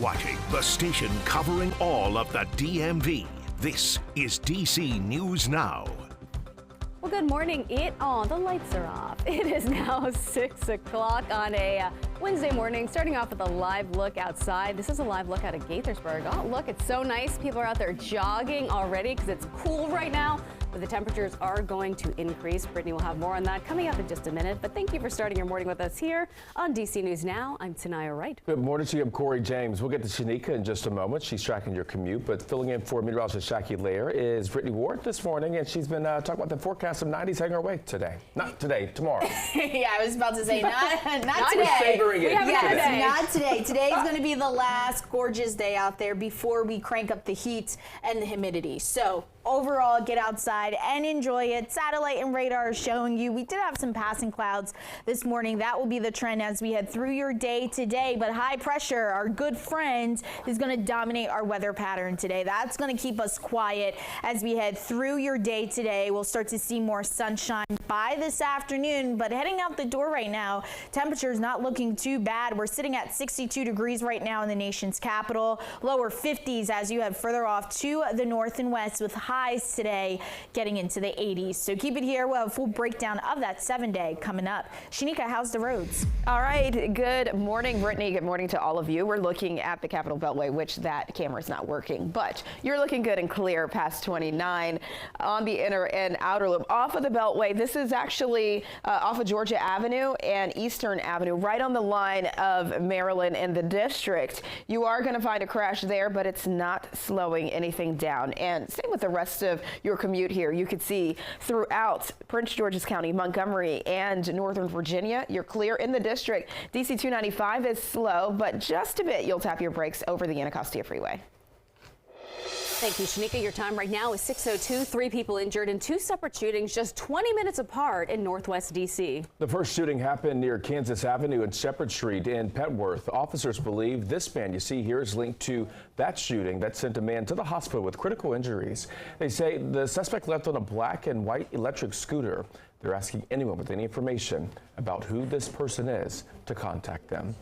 watching the station covering all of the DMV. This is DC News Now. Well, good morning. The lights are off. It is now 6 o'clock on a Wednesday morning, starting off with a live look outside. This is a live look out of Gaithersburg. Oh, look, it's so nice. People are out there jogging already because it's cool right now, but the temperatures are going to increase. Brittany will have more on that coming up in just a minute, but thank you for starting your morning with us here on DC News Now. I'm Tanaya Wright. Good morning to you. I'm Corey James. We'll get to Shanika in just a moment. She's tracking your commute, but filling in for meteorologist Jackie Lair is Brittany Ward this morning, and she's been talking about the forecast of 90s heading our way today. Not today, tomorrow. Yeah, I was about to say not We're today. savoring it. Yes, not today. Today's going to be the last gorgeous day out there before we crank up the heat and the humidity. So overall, get outside and enjoy it. Satellite and radar is showing you we did have some passing clouds this morning. That will be the trend as we head through your day today. But high pressure, our good friend, is going to dominate our weather pattern today. That's going to keep us quiet as we head through your day today. We'll start to see more sunshine by this afternoon, but heading out the door right now, temperatures not looking too bad. We're sitting at 62 degrees right now in the nation's capital, lower 50s as you head further off to the north and west, with highs today getting into the 80s. So keep it here. We'll have a full breakdown of that 7-day coming up. Shanika, how's the roads? All right. Good morning, Brittany. Good morning to all of you. We're looking at the Capitol Beltway, which that camera's not working, but you're looking good and clear past 29 on the inner and outer loop. Off of the Beltway, this is actually off of Georgia Avenue and Eastern Avenue, right on the line of Maryland and the district. You are going to find a crash there, but it's not slowing anything down. And same with the rest of your commute here. You could see throughout Prince George's County, Montgomery, and Northern Virginia, you're clear in the district. DC 295 is slow, but just a bit. You'll tap your brakes over the Anacostia Freeway. Thank you, Shanika. Your time right now is 6:02. 3 people injured in 2 separate shootings just 20 minutes apart in Northwest D.C. The first shooting happened near Kansas Avenue and Shepherd Street in Petworth. Officers believe this man you see here is linked to that shooting that sent a man to the hospital with critical injuries. They say the suspect left on a black and white electric scooter. They're asking anyone with any information about who this person is to contact them.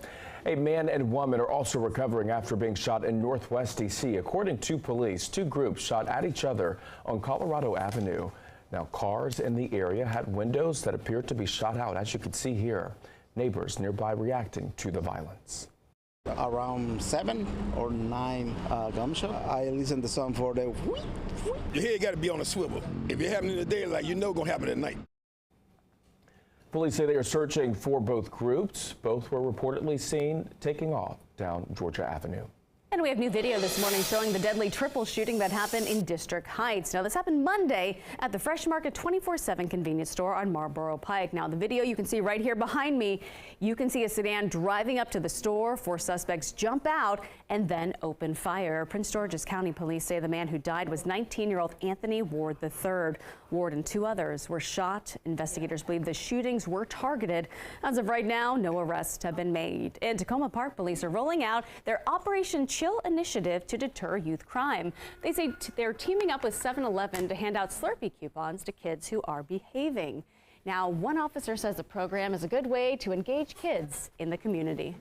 A man and woman are also recovering after being shot in Northwest D.C. According to police, 2 groups shot at each other on Colorado Avenue. Now, cars in the area had windows that appeared to be shot out, as you can see here. Neighbors nearby reacting to the violence. Around 7 or 9 gunshot. I listened to some for the whoosh, whoosh. Your head got to be on a swivel. If it happened in the daylight, you know it's going to happen at night. Police say they are searching for both groups. Both were reportedly seen taking off down Georgia Avenue. And we have new video this morning showing the deadly triple shooting that happened in District Heights. Now, this happened Monday at the Fresh Market 24/7 convenience store on Marlboro Pike. Now, the video you can see right here behind me, you can see a sedan driving up to the store. 4 suspects jump out and then open fire. Prince George's County Police say the man who died was 19-year-old Anthony Ward III. Ward and 2 others were shot. Investigators believe the shootings were targeted. As of right now, no arrests have been made. In Tacoma Park, police are rolling out their Operation Chill initiative to deter youth crime. They say they're teaming up with 7-Eleven to hand out Slurpee coupons to kids who are behaving. Now, one officer says the program is a good way to engage kids in the community.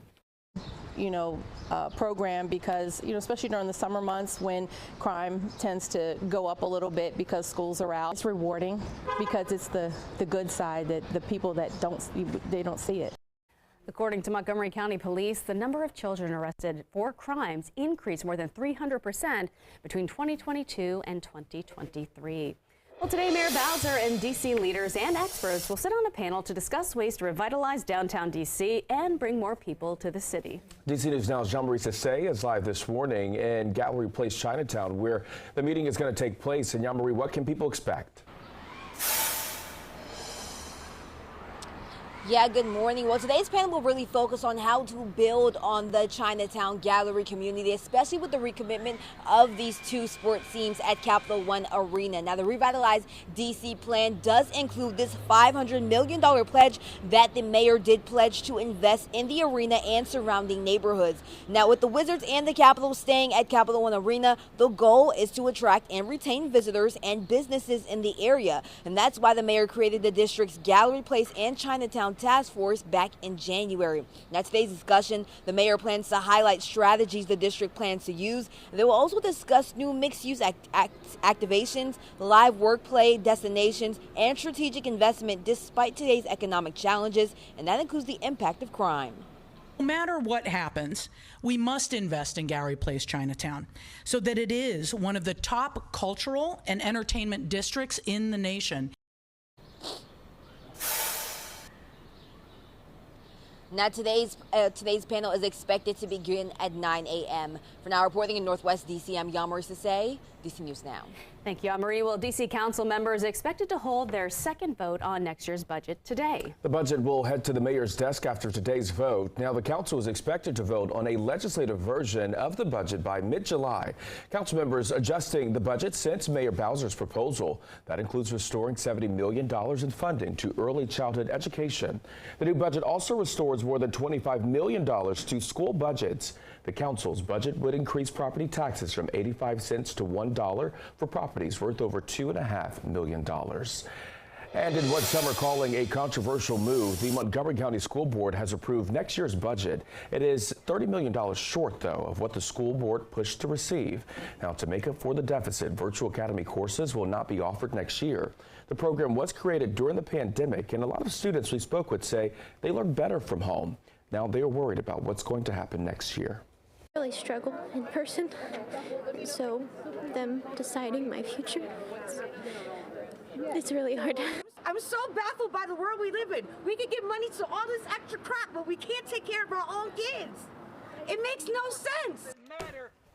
Program because, especially during the summer months when crime tends to go up a little bit because schools are out. It's rewarding because it's the good side that the people that don't see it. According to Montgomery County Police, the number of children arrested for crimes increased more than 300% between 2022 and 2023. Well, today, Mayor Bowser and D.C. leaders and experts will sit on a panel to discuss ways to revitalize downtown D.C. and bring more people to the city. DC News Now's Jean-Marie Sissay is live this morning in Gallery Place, Chinatown, where the meeting is going to take place. And Jean-Marie, what can people expect? Yeah, good morning. Well, today's panel will really focus on how to build on the Chinatown Gallery community, especially with the recommitment of these 2 sports teams at Capital One Arena. Now, the Revitalized DC plan does include this $500 million pledge that the mayor did pledge to invest in the arena and surrounding neighborhoods. Now, with the Wizards and the Capitals staying at Capital One Arena, the goal is to attract and retain visitors and businesses in the area. And that's why the mayor created the district's Gallery Place and Chinatown Chinatown Task Force back in January. Now, today's discussion, the mayor plans to highlight strategies the district plans to use. They will also discuss new mixed-use activations, live workplay destinations, and strategic investment despite today's economic challenges, and that includes the impact of crime. No matter what happens, we must invest in Gallery Place Chinatown so that it is one of the top cultural and entertainment districts in the nation. Now, today's panel is expected to begin at 9 a.m. For now, reporting in Northwest D.C., I'm Yamarie Sase, DC News Now. Thank you, Marie. Well, D.C. Council members expected to hold their second vote on next year's budget today. The budget will head to the mayor's desk after today's vote. Now, the council is expected to vote on a legislative version of the budget by mid-July. Council members adjusting the budget since Mayor Bowser's proposal. That includes restoring $70 million in funding to early childhood education. The new budget also restores more than $25 million to school budgets. The council's budget would increase property taxes from 85 cents to $1 for properties worth over $2.5 million. And in what some are calling a controversial move, the Montgomery County School Board has approved next year's budget. It is $30 million short, though, of what the school board pushed to receive. Now, to make up for the deficit, Virtual Academy courses will not be offered next year. The program was created during the pandemic, and a lot of students we spoke with say they learned better from home. Now they are worried about what's going to happen next year. Really struggle in person, so them deciding my future, it's really hard. I'm so baffled by the world we live in. We can give money to all this extra crap, but we can't take care of our own kids. It makes no sense.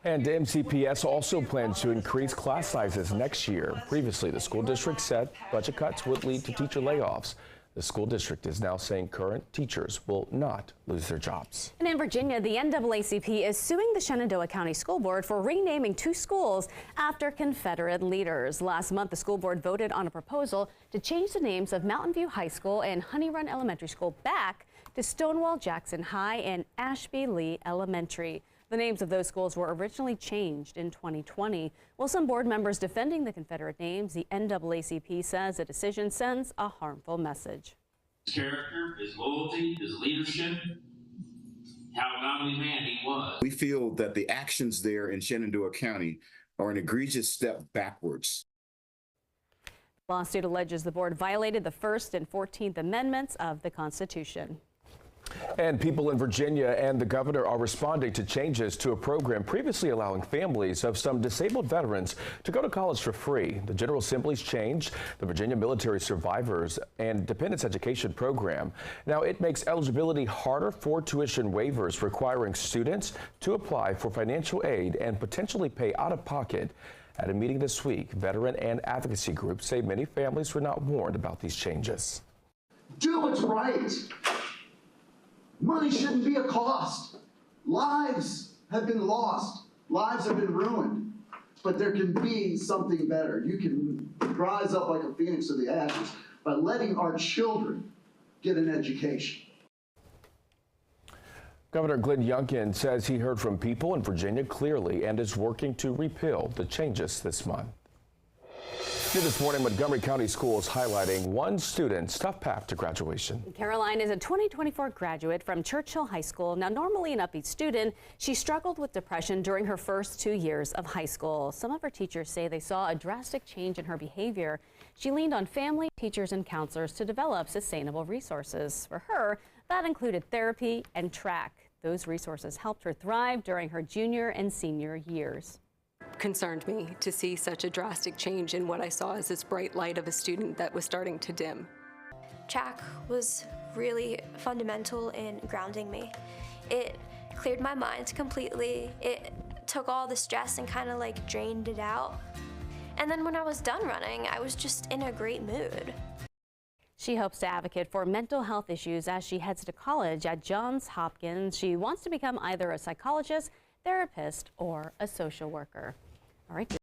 And MCPS also plans to increase class sizes next year. Previously, the school district said budget cuts would lead to teacher layoffs. The school district is now saying current teachers will not lose their jobs. And in Virginia, the NAACP is suing the Shenandoah County School Board for renaming 2 schools after Confederate leaders. Last month, the school board voted on a proposal to change the names of Mountain View High School and Honey Run Elementary School back to Stonewall Jackson High and Ashby Lee Elementary. The names of those schools were originally changed in 2020. While some board members defending the Confederate names, the NAACP says the decision sends a harmful message. His character, his loyalty, his leadership, how godly man he was. We feel that the actions there in Shenandoah County are an egregious step backwards. The lawsuit alleges the board violated the First and 14th Amendments of the Constitution. And people in Virginia and the governor are responding to changes to a program previously allowing families of some disabled veterans to go to college for free. The General Assembly's changed the Virginia Military Survivors and Dependents Education Program. Now, it makes eligibility harder for tuition waivers, requiring students to apply for financial aid and potentially pay out of pocket. At a meeting this week, veteran and advocacy groups say many families were not warned about these changes. Do what's right. Money shouldn't be a cost. Lives have been lost. Lives have been ruined. But there can be something better. You can rise up like a phoenix to the ashes by letting our children get an education. Governor Glenn Youngkin says he heard from people in Virginia clearly and is working to repeal the changes this month. New this morning, Montgomery County Schools highlighting one student's tough path to graduation. Caroline is a 2024 graduate from Churchill High School. Now, normally an upbeat student, she struggled with depression during her first 2 years of high school. Some of her teachers say they saw a drastic change in her behavior. She leaned on family, teachers, and counselors to develop sustainable resources. For her, that included therapy and track. Those resources helped her thrive during her junior and senior years. Concerned me to see such a drastic change in what I saw as this bright light of a student that was starting to dim. Track was really fundamental in grounding me. It cleared my mind completely. It took all the stress and kind of like drained it out. And then when I was done running, I was just in a great mood. She hopes to advocate for mental health issues as she heads to college at Johns Hopkins. She wants to become either a psychologist, therapist, or a social worker. All right.